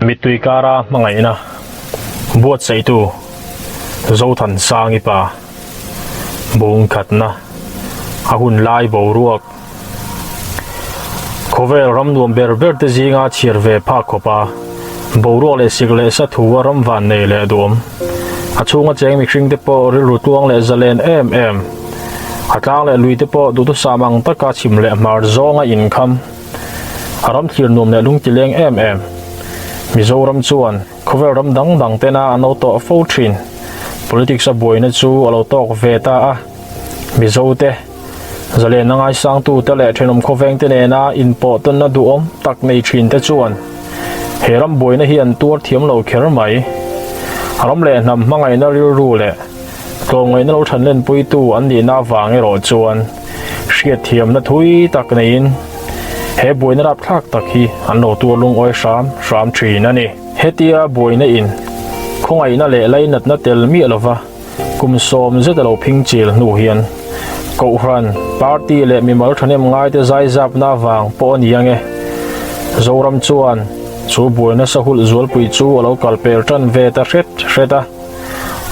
mitui kara mangai na buat saitu zo than sangi pa bung khatna ahun lai bo ruak khovel ram nuam ber te zinga chirve pha khopa bo ro le sigle sa thuwa ram van nei le dom achunga cheng mixing te po ri rutuang le zalen em atlang le lui te po du tu samang taka chim le mar zonga income aram thir num le lung tileng em mizoram chuan khovel ram dang tena ano to fotrin politics a boina chu alo tok veta a mizote zale nangai sang tu te le thenom khoveng te ne na in po ton na duom tak nei thin te chuan heram boina hi an tur thiam lo kher mai aram le nam mangai na ru ru le tlongai na lo than len pui tu an ni na wange ro chuan hriat thiam na thui tak nein he boina rap thak tak hi an lo tu lung oi sham thin ani hetia boina in khongai na le lai nat na tel mi lova kum som zetalo phingchil nu hian ko hran party le mi mal thanem ngai te zai zap na wang po ni ange zoram chuan chu boina sahul zual pui chu alo kalper tan ve ta hreta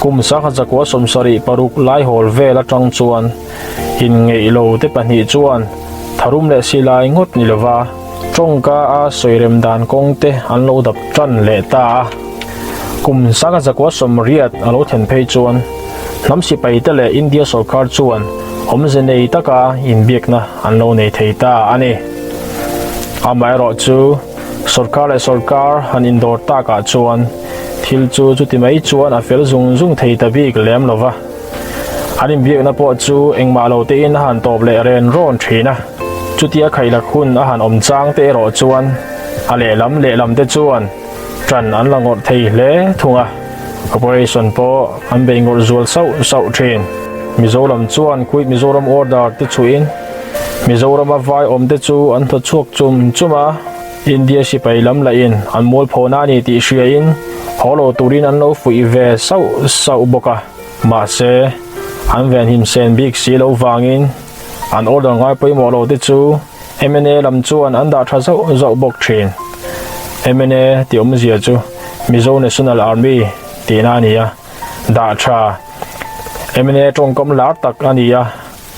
kum sa kha zakwa somsari paruk lai hol vela tang chuan in ngei lo te pani chuan tharum le silai ngot ni lova tongka a soirem dan kongte an lo dap tan le ta kum sa kha zakwa somriat alo then phei chuan namsi pai te le india sarkar chuan omze nei taka in biekna an lo nei theita ani amai ro chu sarkar han indor taka chuan thil chu ti mai chuan a fel zung theita bik lem lova anin biek na po chu engma lo te in han top le ren ron thina chutia khaila khun a han om chang te ro chuan a le lam te chuan tran an langor thei hle thunga operation po an bengor zual sau train mizoram chuan kui mizoram order te chuin mizoram avai om te chu an tho chuak chuma india sipai lam la in an mol phona ni ti hria in holo turin an lo fui ve sau boka ma se an ven him sen big si lo wangin an order ngai poi mo lo te chu mna lam chuan an da tha zo bok thin mna ti om zia chu mizo national army ti na nia da tha mna tongkom lar tak ania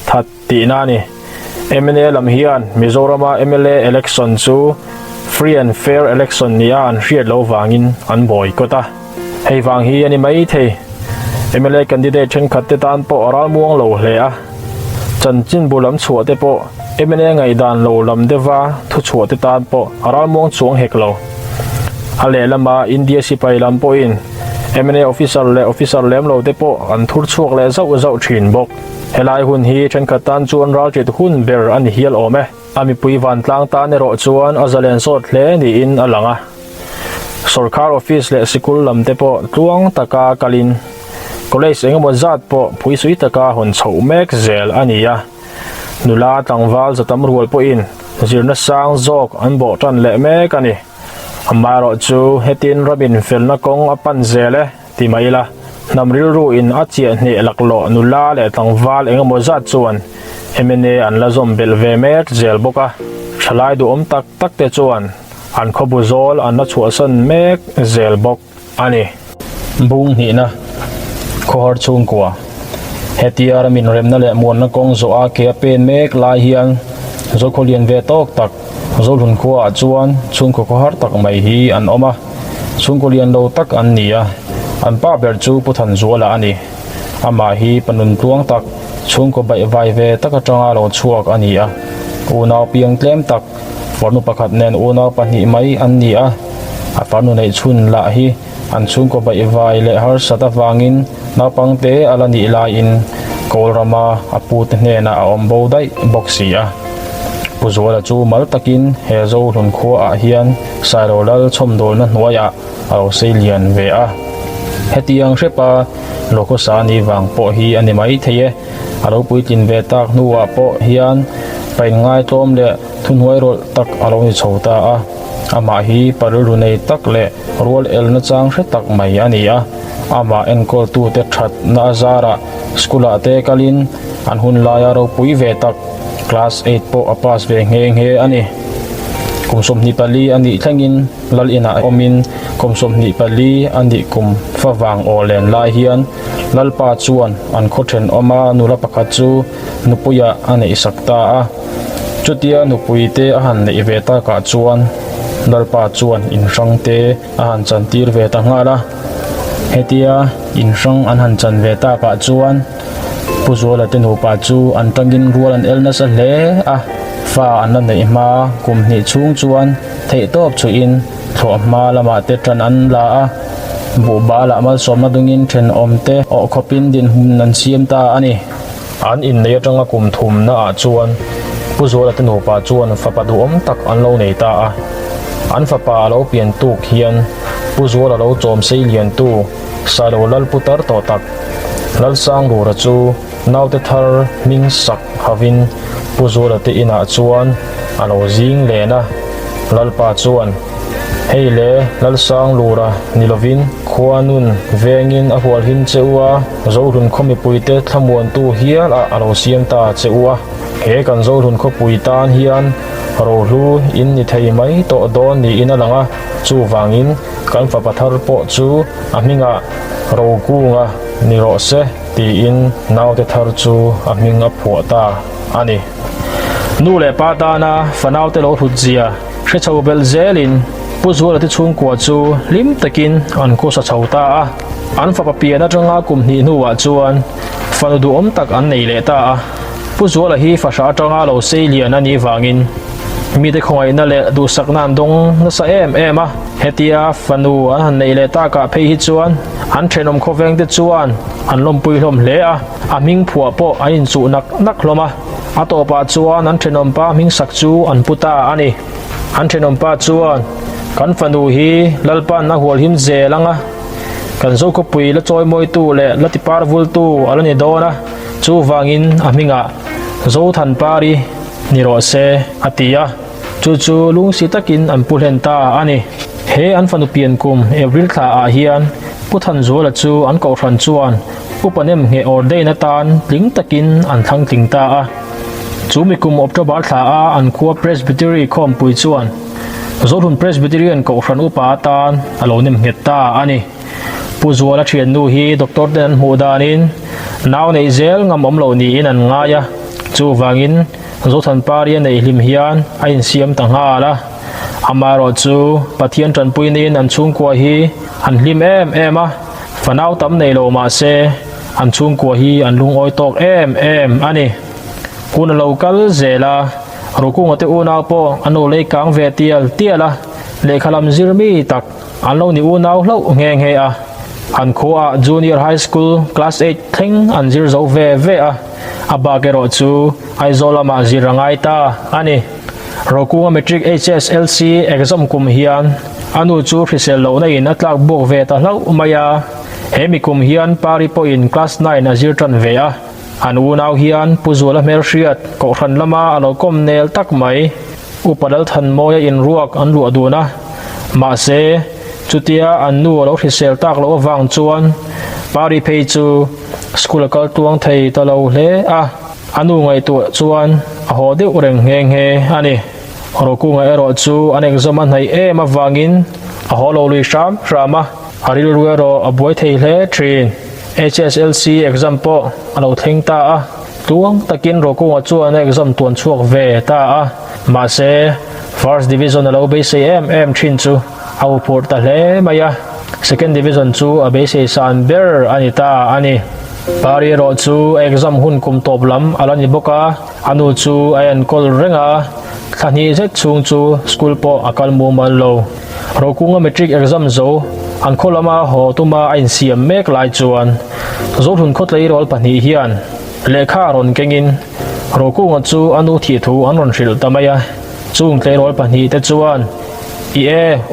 that ti na ni mna lam hian mizorama mla election chu free and fair election nia an hriat lo wangin an boycott hei wang hi ani mai thei mla candidate chen khat te tan po aral muang lo hle a chan chin bulam chhuwa te po mla ngai dan lo lam dewa thu chhuwa te tan po aral muang chuang hek lo ale lama india sipai lam po in mna officer lem lo te po an thur chuak le zau thin bok helai hun hi chen khat tan chuan ral tit hun ber an hial ome ami pui van tlang ta ne ro chuan azalen sot hle ni in alanga sarkar office le sikul lam te po tuang taka kalin college engemaw zat po pui sui taka hun chho mek zel ania nula tangwal zatam rual po in zirna sang zok an bo tan le mek ani amaro chu hetin rabin felna kong apan zele ti maila namril ru in achia hne laklo nula le tangwal engemaw zat chuan mna an la zom bel ve mek zel boka thalai du om tak te chuan an khobu zol an na chua san mek zel bok ani bung ni na khohar chung kwa hetiar min remna le mon na kong zo a ke pen mek lai hian zo kholian ve tok tak zo lun khwa chuan chung ko khohar tak mai hi an oma chung kholian lo tak an nia an pa ber chu puthan zuala ani ama hi panun tuang tak chung ko bai vai ve taka tanga lo chuak ania unaw piang tlem tak fornu pakhat nen unaw pahni mai an nia a farnu nei chun la hi an chung ko bai vai le har sata wangin na pangte alani la in kolrama aput hne na om bo dai boxia puzola chu mal takin he zo lun kho a hian sairolal chomdol na hnuaya alo seilian ve a hetiang hrepa loko sa ni wang po hi ani mai theye alo puitin ve tak nuwa po hian pain ngai tom le thunhoi rol tak alo ni chhota a ama hi paruru nei tak le rol el na chang hre tak mai ania ama enkol tu te that na zara skula te kalin an hun laya ro pui ve tak class 8 po apas ve nge ani kum som ni pali ani thangin lal ina omin kum som ni pali ani kum fawang olen lai hian lalpa chuan an khothen oma nula pakhat chu nupuya ani sakta a chutia nupuite a han nei ve ta ka chuan lalpa chuan in rangte a han chantir ve ta ngala hetia in rang an han chan ve ta ka chuan puzola te nu pa chu an tangin rual an elna sa hle a fa an nei ma kum ni chung chuan thei top chu in thlo ma lama te tran an la a bu ba la mal som na dungin then omte o khopin din hum nan siam ta ani an in nei atanga kum thum na a chuan puzola te nu pa chuan fa pa du om tak an lo nei ta a an fa pa lo pian tu khian puzola lo chom sei lian tu sa lo lal putar to tak lal sang ro ra chu naute thar ming sak havin puzola te ina chuan alo jing le na lalpa chuan hei le lal sang lura nilovin khuanun vengin a hual hin cheua zolun khomi puite thamuan tu hial a alo siam ta cheua he kan zolun kho puitan hian ro lu in ni thei mai to don ni in alanga chu wangin kan fa pathar po chu aminga ro kunga ni ro se ti in naute thar chu aminga phuata ani nu le pa ta na fanau te lo hujia hre chho bel zelin puzola te chung kwa chu lim takin an ko sa chhota a an fa papia na tanga kum ni nuwa chuan fanu du om tak an nei le ta a puzola hi fa sha tanga lo seilian ani wangin mi te khoi na le du saknan dong na sa em a hetia fanu an nei le ta ka phei hi chuan an thenom khoveng te chuan an lom pui hlom hle a aming phua po a in chu nak hloma atopa chuan an thenom pa ming sak chu an puta ani an thenom pa chuan kan fanu hi lalpan na hol him zelanga kan zo ko pui la choi moi tu le lati par vul tu alani dona chu wangin aminga zo than pari ni ro se atia chu lung si takin an pulhen ta ani he an fanu pian kum April tha a hian puthan zo la chu an ko thran chuan upanem nge orde na tan ling takin an thang ting ta a chumi kum October tha a an khuwa presbytery khom pui chuan zorun presbyterian ko thran upa tan alonim ngeta ani puzola thian nu hi doctor den hudanin naw nei zel ngam omlo ni in an ngaya chu wangin zo than parian nei hlim hian a in siam ta nga la amaro chu pathian tran puinin an chung kwa hi an hlim em a fanau tam nei lo ma se an chung kwa hi an lung oi tok em ani kun local zela rokung ate unaw po anu le kang ve tiala le khalam zirmi tak anlo ni unaw hlo nge a an khoa junior high school class 8 thing an zir zo ve a aba ke ro chu aizola ma zirangai ta ani rokung metric HSLC exam kum hian anu chu resel lo na in atlak bok ve ta hlo maya hemi kum hian pari po in class 9 a zir tran ve a an unaw hian puzola mer hriat ko thran lama alo kom nel tak mai upadal than moya in ruak an lu aduna ma se chutia an nu lo hrisel tak lo wang chuan pari phei chu school kal tuang thei ta lo hle a anu ngai tu chuan a ho de ureng nge ani roku ngai ro chu an exam an hai em awangin a ho lo lui rama haril ruero aboi thei hle trin HSLC exam po alo thing ta a tuang takin roku nga chuan exam tuan chuak ve ta a ma se first division alo be se em thin chu au por ta hle maya second division chu a be se san ber ani ta ani pari ro chu exam hun kum top lam alani boka anu chu ayan kol renga thani zet chung chu school po akal mu man lo roku nga metric exam zo an kholama ho tuma ain siam mek lai chuan zorun khot lei rol pani hian lekha ron kengin roku nga chu anu thi thu an ron hril tamaya chung tle rol pani te chuan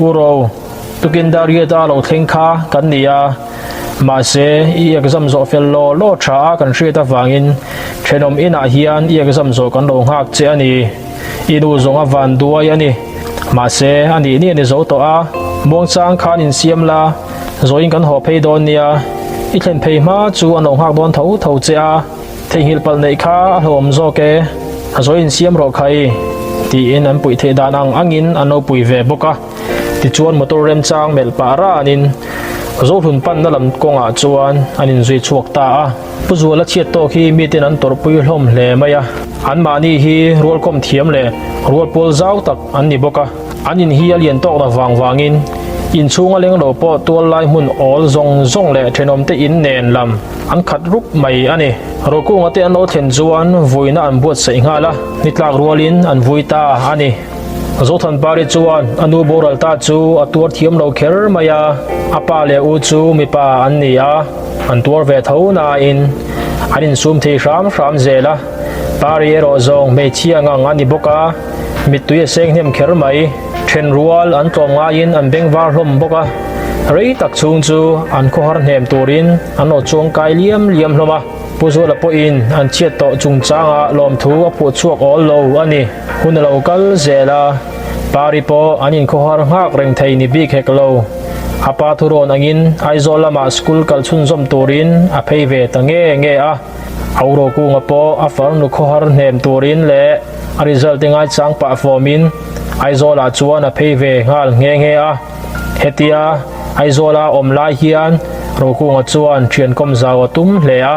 uro tukin daria ta lo thlengkha kan nia ma se I exam zo fel lo tha kan hri ta wangin thenom ina hian I exam zo kan lo hak che ani inu zonga van duai ani ma se ani ni zo to a mong chang khan in siam la zoin kan ho phei don nia I thlen phei ma chu an lo hak don tho che a thei hil pal nei kha hlom zo ke zoin siam ro khai ti in an pui the dan angin ano pui ve boka ti chuan motor rem chang mel para anin zo thun pan na lam konga chuan anin zui chuak ta a puzuala chiat to khi mi ten an tor pui hlom hle maya an mani hi rol kom thiam le rol pol zau tak an ni boka anin hi alian tok na wangin in chunga leng lo po tual lai mun all zong le thenom te in nen lam an khat rup mai ani roku ngate an o thlen chuan voina an buat sei ngala nitlak rualin an voita ani zo than pari chuan anu boral ta chu atur thiam lo kher maya apa le u chu mi pa an ni a an tur ve tho na in anin sum thei ram zela pari ero zong me chianga ngani boka mitui seng hnem kher mai then rual an tlom nga in an beng war hlom boka rei tak chung chu an kho har hnem turin an o chung kai liam hloma puzula po in an chiat to chung changa lom thu a pu chuak all lo ani hun lo kal zela pari po anin kho har ngak reng thei ni bik hek lo apa thuron angin aizola ma school kal chun zom turin a phei ve ta nge a auro ku nga po a far nu kho har hnem turin le a result ngai chang pa formin aizola chuan a phei ve ngal nge a hetia aizola omlai hian roku nga chuan thian kom zaw tum hle a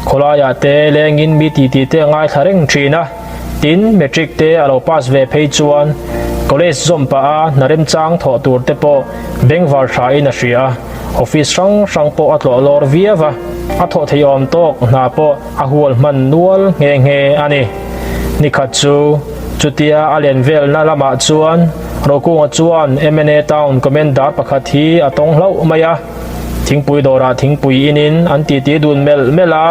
kholaya te lengin mi ti te ngai thareng thina tin metric te alo pass ve phei chuan college zom pa a narem chang tho tur te po beng war tha in a hria office sang po atlo lor viava a tho theiom tok na po a hual man nual nge ani nikhachu chutia alian vel na lama chuan roku nga chuan MNA town commander pakhat hi atong hlo maya thingpui dora thingpui inin an ti dun mela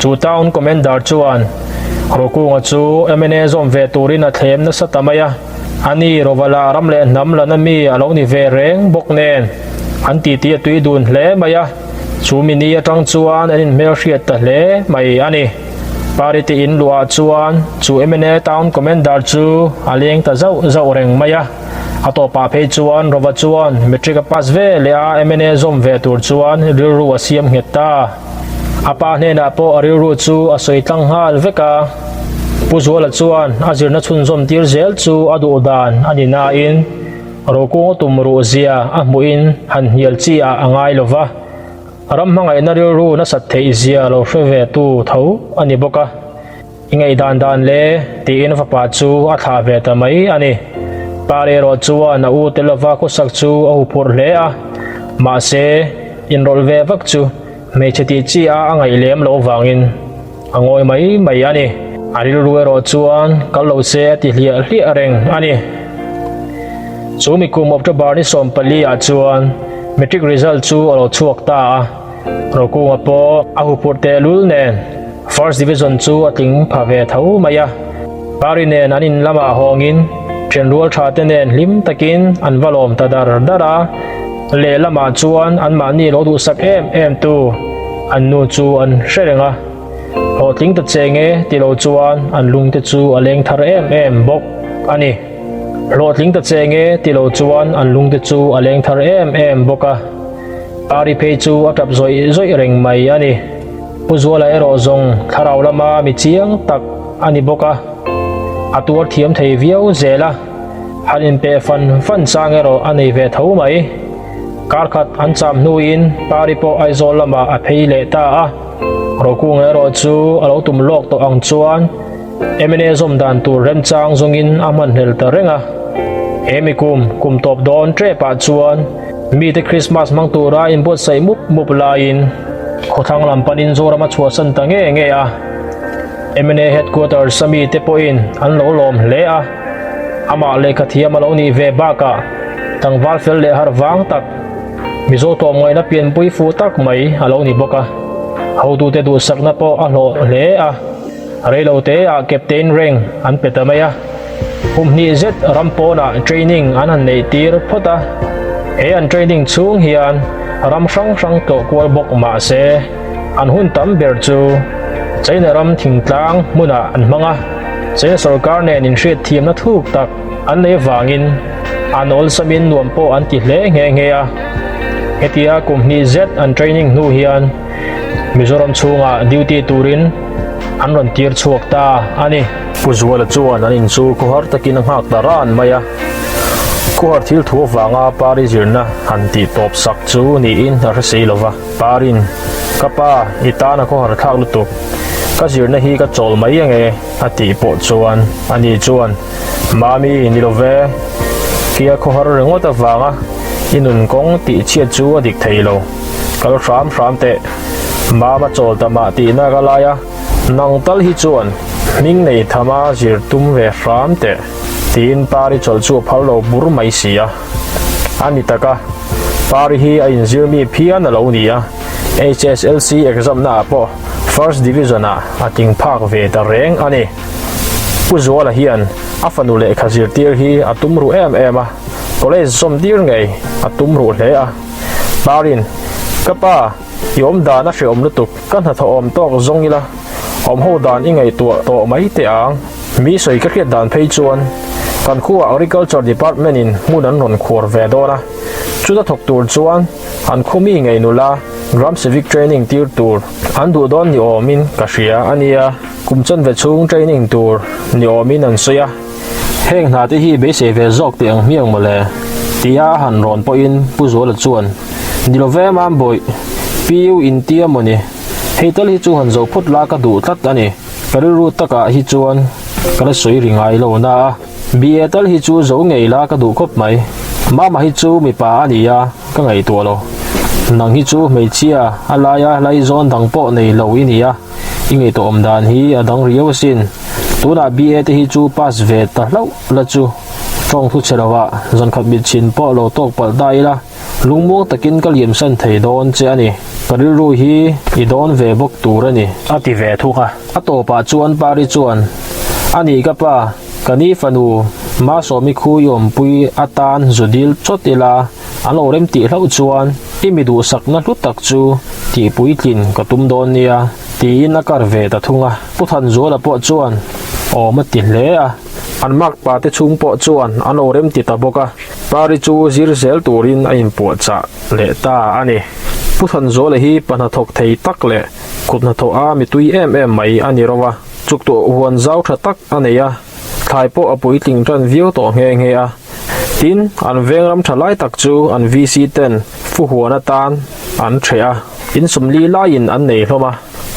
chu town commander chuan roku nga chu MNA zom ve turin a thlem na satamaya ani rovala ramle nam lanami alo ni ve reng bok nen an ti tui dun hle maya chu mini atang chuan anin mel hriat ta hle mai ani parity in lua chuan chu MNA town commander chu aleng ta zau reng maya atopa phei chuan rova chuan metric pass ve le a MNA zom ve tur chuan rilru asiam ngeta apa ne na po rilru chu asoi tlang hal veka puzuala chuan azirna chun zom tir zel chu adu dan ani na in roku tumru zia a muin han hial chi a angai lova ram mangai na rilru na sat thei zia lo hre tu tho ani boka ingai dan le ti in fa pa chu a tha ve ta mai ani pare ro chuan na u telova ko sak chu a upur le a ma se in rol ve vak chu me cheti chi a angai lem lo wangin angoi mai ani aril ruero chuan kallo se ti hlia reng ani chumi kum of the barni som pali a chuan metric result chu alo chuak ta roku ngapo ahu porte lul nen first division chu ating phave thau maya pari nen anin lama hongin general thate nen lim takin an valom tadar dara le lama chuan an mani lo du sak em tu an nu chu an hrenga ho ting ta chenge ti lo chuan an lung te chu aleng thar em bok ani lo ting ta chenge ti lo chuan an lung te chu aleng thar em boka pari phei chu atap zoi reng mai ani puzuala ero zong tharau lama mi chiang tak ani boka atur thiam thei viau zela halin pe fan changero ani ve tho mai karkhat an cham nu in pari po aizol lama a phei le ta a roku ngero chu alo tum lok to ang chuan MNA zom dan tur rem chang zongin aman hel ta renga emikum kum top don tre pa chuan mi te Christmas mang tura in bot sai mup lain khothang lam panin zora ma chua san ta nge a MNA headquarters sami te po in an lo lom le a ama le khathia malo ni ve baka tangwal fel le har wang tak mizo to ngoi na pian pui fu tak mai alo ni boka how tu te du sakna po a lo le a relo te a captain ring an petamaya humni z rampo na training an nei tir phota an training chung hian ram sang to kwal bok ma se an hun tam ber chu chaina ram thingtlang muna an manga che sarkar ne in hriat thiam na thuk tak an nei wangin anol samin nuam po an ti hle nge a hetia company z an training nu hian Mizoram chunga duty turin an ron tir chuak ta ani Puzuala chuan an in chu ko har takin ang hak daran maya ko har thil thu wanga pari zirna han ti top sak chu ni in ar seilova parin kapa itana ko har thak lutuk ka zirna hi ka chol mai ange ati po chuan ani chuan mami ni love kia ko har rengota wanga inun kong ti chia chu adik theilo kal ram te mama chol tama ti na galaya nang tal hi chuan ming nei thama zir tum ve ram te tin pari chol chu phalo bur mai sia ani taka pari hi a in zir mi phian alo nia HSLC exam na po first division a ating phak ve ta reng ani puzuala hian afanule khazir tir hi atumru em a college som dir ngei atumru hle a parin kapa yom da na hreom lutuk kan ha thom tok zongila om ho dan ingai to mai te ang mi soi ka khiat dan phei chuan kan khu agriculture department in munan ron khor ve dora chuda thok tur chuan an khumi ngai nula gram civic training tir tur an du don ni omin ka hria ania kumchan ve chung training tur ni omin an soya heng na te hi be se ve zok te ang miang mole tia han ron po in puzo la chuan ni lo ve mam boy piu in tia moni heital hi chu han zo phut la ka du tlat ani karu taka hi chuan kala soi ringai lo na bietal hi chu zo ngei la ka du khop mai mama hi chu mi pa ania ka ngai to lo nang hi chu mei chia alaya lai zon dang po nei lo inia ingai to om dan hi adang riaw sin tuna biet hi chu pas ve ta lo la chu tong thu chelawa zon khat bit chin po lo tok pal dai la lungmo takin kaliam san thei don che ani kariru hi idon ve bok tur ani ati ve thu kha ato pa chuan pari chuan ani ka pa kani fanu ma so mi khu yom pui atan zudil chotila alo rem ti hlau chuan imidu sakna hlut tak chu ti pui tlin katum don nia tin akar ve ta thunga puthan zola po chuan o ma ti hle a an mak pa te chung po chuan an orem ti ta boka pari chu zir zel turin a in po cha le ta ani puthan zola hi pana thok thei tak le khutna tho a mi tui em mai ani rowa chuk to huan zau tha tak aneya thai po apui ting tran view to nge a tin an vengram thalai tak chu an VC10 fu huana tan an threa in sumli lain an nei hloma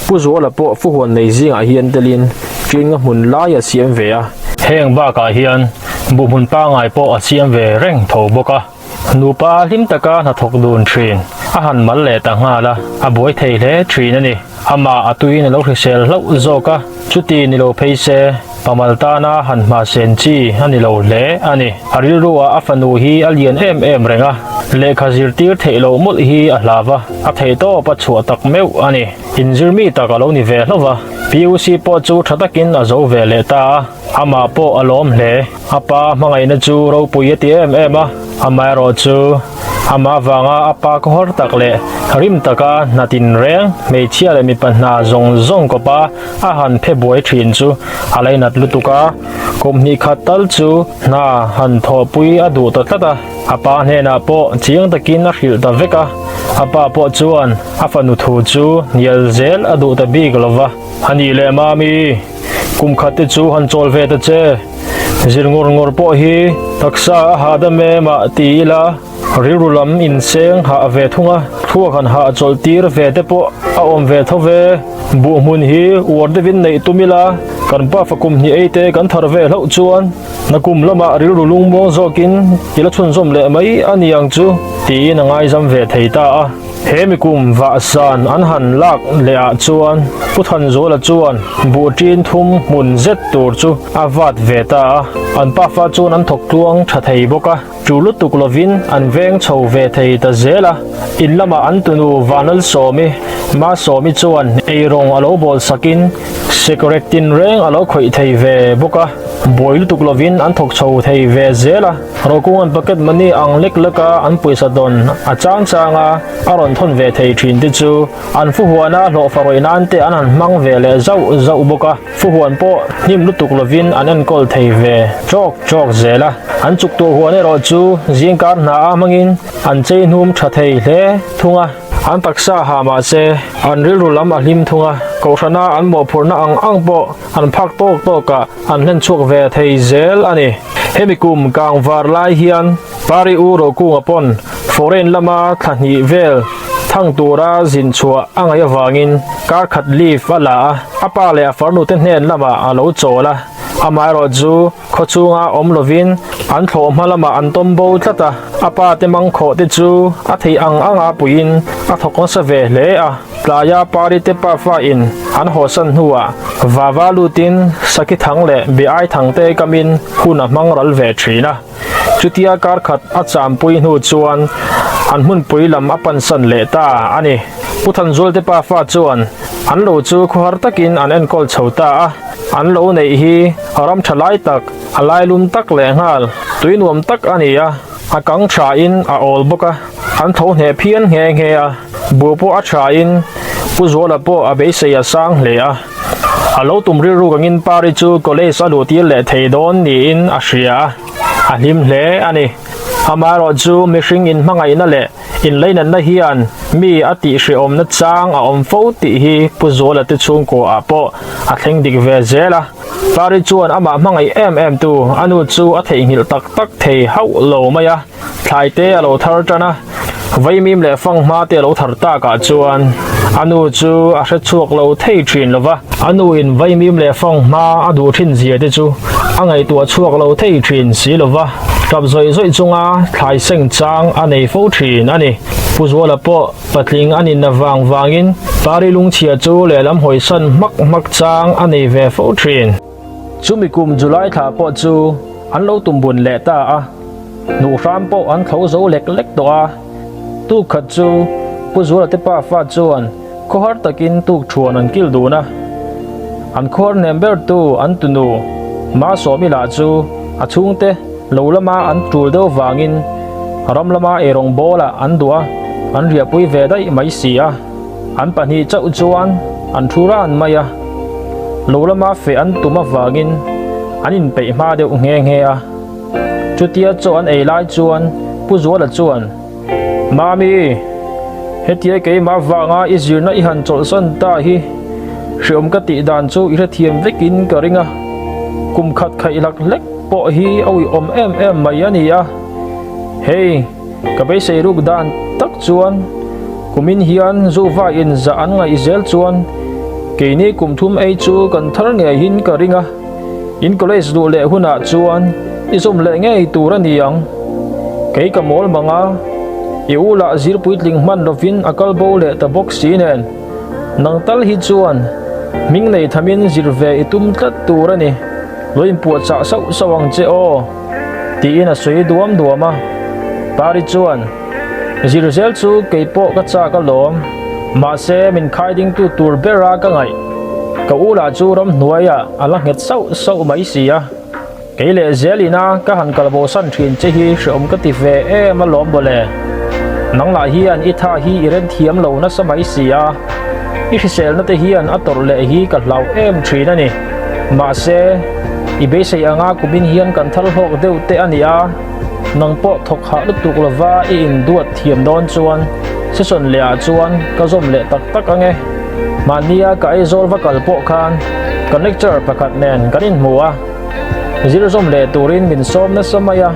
puzola po fu huan nei zinga hian telin king mun laia siam ve a heng ba ka hian bu mun pa ngai po a siam ve reng tho boka nupa lim taka na thok dun thin a han mal le ta nga la a boi thei le thin ani ama atui na lo hrisel lo zoka chuti ni lo pheise pamaltana han ma sen chi ani lo le ani ariruwa afanu hi alien em renga le khazir tir theilo mul hi a hlawa a thei to pa chua tak meu ani injir mi ta ka lo ni ve hlova PUC po chu thatakin a zo ve le ta ama po alom hle apa mangai na chu ro pui ti em a ama ro chu ama wanga apa ko hor tak le rim taka natin reng me chia le mi panna zong ko pa a han phe boi thin chu alai nat lutuka komni khatal chu na han tho pui adu to tata apa ne na po chiang takin na hil da veka apa po chuan afanu thu chu nial zel adu ta bi glova hani le mami kum khate chu han chol ve ta che zirngor po hi taksa hada me ma tila rirulam in seng ha ve thunga thuak han ha chol tir ve te po a om ve thove bu mun hi word vin nei tumila kan pa fakum ni ate kan thar ve hlo chuan nakum lama rirulung mo zokin ila chun zom le mai aniang chu ti na ngai jam ve theita a hemikum va san an han lak le a chuan puthan zola chuan bu tin thum mun zet tur chu avat ve ta an pa fa chuan an thok tuang tha thei boka chulu tuklovin an veng chho ve thei ta zela in lama an tunu vanal somi ma somi chuan eirong alo bol sakin secretin reng alo khoi thei ve boka boil tuklovin an thok chho thei ve zela rokung an bucket mani ang lek leka an puisa don a changa aron thon ve thei thin ti chu an fu huana lo faroi nan te an mang ve le zau boka fu huan po nim lu tuklovin an kol thei ve chok zela an chuk to huane ro chu jingkar na mangin an chei num tha thei hle thunga an taksa ha ma se an rilulam a hlim thunga ko thana an mo phurna ang bo an phak tok ka an nen chuk ve thei zel ani hemikum kang var lai hian pari uro ku apon foreign lama thani vel thang tura zin chua angai awangin kar khat leaf ala apa le farnu ten hnen lama alo chola amai ro chu khochunga omlovin an thom halama an tombo tlata apa te mang kho te chu a thei anga puin a thokon sa ve le a playa pari te pa fa in an hosan huwa wawa lutin saki thang le bi ai thang te kamin huna mangral ve thina chutia kar khat a cham pui nu chuan an mun pui lam apan san le ta ani puthan zol te pa fa chuan an lo chu khuar takin an en kol chhota a an lo nei hi haram thalai tak alai lum tak le ngal tuinuam tak ania a kang tha in a ol boka an tho he phian nge a bu po a tha in pu zola po a be se ya sang le a alo tumri ru gangin pari chu college alu ti le thei don ni in a hria a hlim hle ani amaro chu mihring in mangai na le in leinan na hian mi ati hri om na chang a om fo ti hi pu zola te chung ko a po a thleng dik ve zela pari chuan ama mangai em tu anu chu a thei ngil tak tak thei hau lo maya thlai te alo thar tana vaimim le fang ma te lo thar ta ka chuan anu chu a hre chuak lo thei thin lova anu in vaimim le fang ma adu thin zia te chu angai tua chuak lo thei thin si lova rap zoi chunga thlai seng chang anei fo thin ani puzwala po patling ani na wangin pari lung chia chu le lam hoi san mak chang anei ve fo thin chumikum July tha po chu an lo tumbun le ta a nu ram po an thau zo lek to a tu khat chu puzwala te pa fa chuan kohar takin tu thuan an kil du na an khor number 2 an tunu ma so mi la chu a chung te lo lama an tur do wangin ram lama erong bola an dua an ria pui ve dai mai sia an pani chau chuan an thura an maya lo lama fe an tuma wangin anin pe ma de nge a chutia cho an ei lai chuan pu zo la chuan mami hetia ke ma wanga izir na i han chol san ta hi hriom ka ti dan chu i thiam vekin karinga kum khat khai lak lek po hi awi om em mai ania hey ka be sei ruk dan tak chuan kumin hian zuwa in za an ngai zel chuan ke ni kum thum ei chu kan thar nge hin ka ringa in college du le huna chuan izum le nge turaniang ke ka mol manga iula zir puitling man lovin akal bo le ta box sinen nang tal hi chuan ming nei thamin zirve itum tlat turani loin pu cha sau sawang che o ti in a sui duama pari chuan zirzel chu keipo ka cha ka lom ma se min khaiding tu tur bera ka ngai ka ula chu ram nuaya ala nget sau mai sia keile zelina ka han kalbo san thin che hi shom ka ti ve e ma lom bole nang la hi an itha hi iren thiam lo na samai sia i sel na te hi an ator le hi ka lau em thina ni ma se ibe sei anga kubin hian kan thal hok deu te ania nang po thok ha lu tuk lova in duat thiam don chuan seson le a chuan ka zom le tak ange mania ka ai zol va kal po khan connector pakhat nen kanin muwa zir zom le turin min som na samaya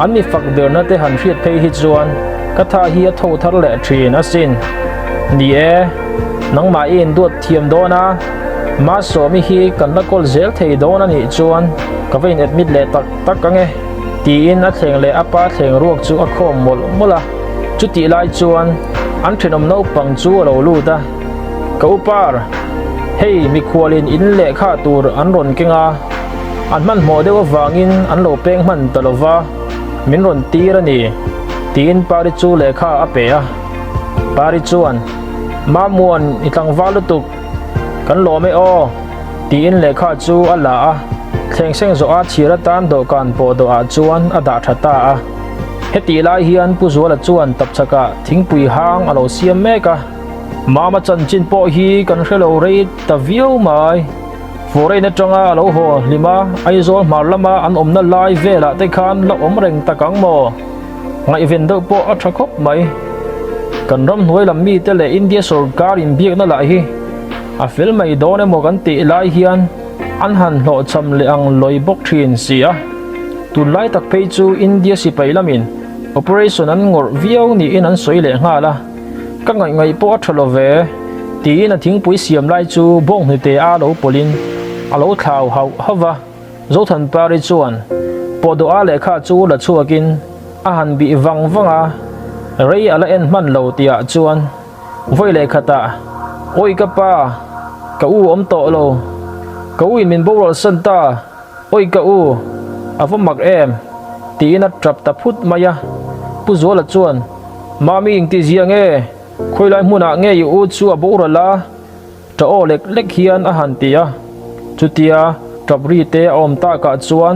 ani fak der na te han riat phei hi chuan ka tha hi a tho thar le thin asin ni e nang ma in duat thiam dona ma so mi hi kan na kol zel thei don ani chuan ka vein admit le tak ange ti in a thleng le apa thleng ruak chu a khom mola chu ti lai chuan an thinom no pang chu lo lu ta ka upar hey mi khwalin in le kha tur an ron kenga an man mo dewa wangin an lo peng man talova min ron tirani tin pari chu le kha ape a pari chuan ma muan itang valutuk kan lo me o tin le kha chu ala a thleng seng zo a chira tan do kan po do a chuan ada thata a heti lai hian pu zuala chuan tap chaka thingpui hang alo siam meka mama chan chin po hi kan hrelo rei ta view mai foreign na changa alo ho lima aizol marlama an omna lai vela te khan la om reng takang mo ngai ven do po a thakop mai kan ram hnuai lam mi te le India sarkar in biak na lai hi a fel mai do ne mo kan ti lai hian an han hlo cham le ang loi bok thin sia tun lai tak pe chu India si pai lamin operation an ngor viau ni in an soi le nga la ka ngai ngai po thalo ve ti na thing pui siam lai chu bong ni te a lo polin a lo thau hau hawa zo than pari chuan podo a le kha chu la chuakin a han bi wang wanga rei ala en man lo tia chuan voi le khata oi ka pa ka u om to lo ka u in min bo san ta oi ka u avom mak em ti na trap ta phut maya pu zo la chuan mami ing ti ziang e khoi lai hmuna nge yu u chu a bo ra la ta o lek lek hian a han tia chutia trap ri te om ta ka chuan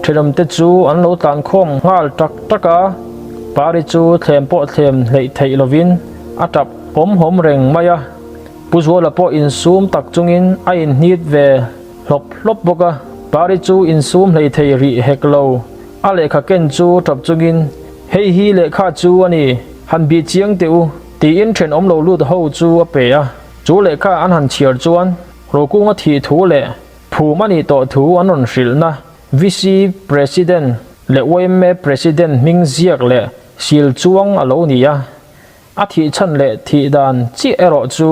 thiram te chu an lo tan khom ngal tak taka pari chu thlem po thlem lei thei lovin a tap pom hom reng maya pu zo la po in sum tak chungin a in nit ve hlop boka pari chu in sum lei thei ri heklo a le kha ken chu trap chungin hei hi le kha chu ani han bi chiang teu ti in thren om lo lut ho chu a pe a chu le kha an han chiar chuan ro kunga thi thu le phu mani to thu anon hril na vice president le OMA president ming ziak le sil chuang alo nia a thi chan le thi dan chi ero chu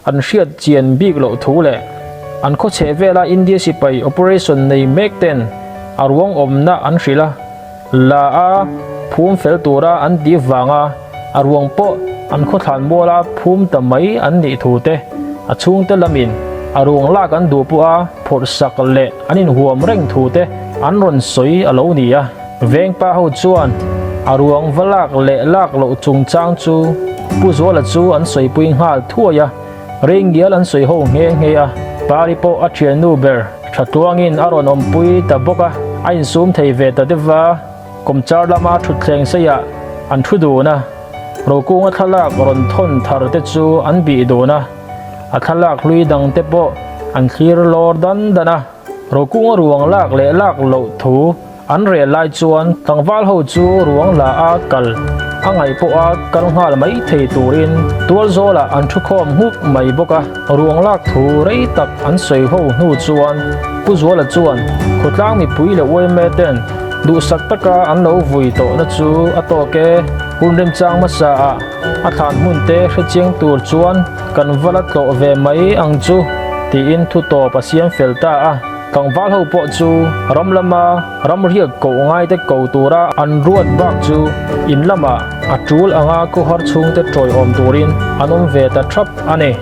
an hriat chian bik lo thu le an kho che vela India si pai operation nei mek ten arwang omna an hrila la a phum fel tura an di wanga arwang po an kho than mola phum ta mai an ni thu te a chung te lamin arung la kan du pu a phor sak le anin huam reng thu te an ron soi alo nia veng pa ho chuan arung valak le lak lo chung chang chu pu zo la chu an soi puing hal thuaya ring gial an soi ho nge nge a pari po a thian nu ber thatuangin aron om pui ta boka ain sum thei ve ta dewa komchar lama thu thleng seya an thu du na ro kunga thalak ron thon thar te chu an bi do na a thalak lui dang te po an khir lor dan dana ro kunga ruang lak le lak lo thu an re lai chuan tangwal ho chu ruang la a kal angai po a kal ngal mai thei turin tual zola an thu khom huk mai boka ruang lak thu rei tak an soi ho nu chuan pu zola chuan khutlang mi pui le oi me ten du sak taka an lo vui to na chu a to ke hunrem chang ma sa a than mun te hrechiang tur chuan kan valat lo ve mai ang chu ti in thu to pasiam felta a tangwal ho po chu ramlama ramriak ko ngai te ko tura an ruat bak chu in lama atul anga ko har chung te troi om turin anom ve ta thap ane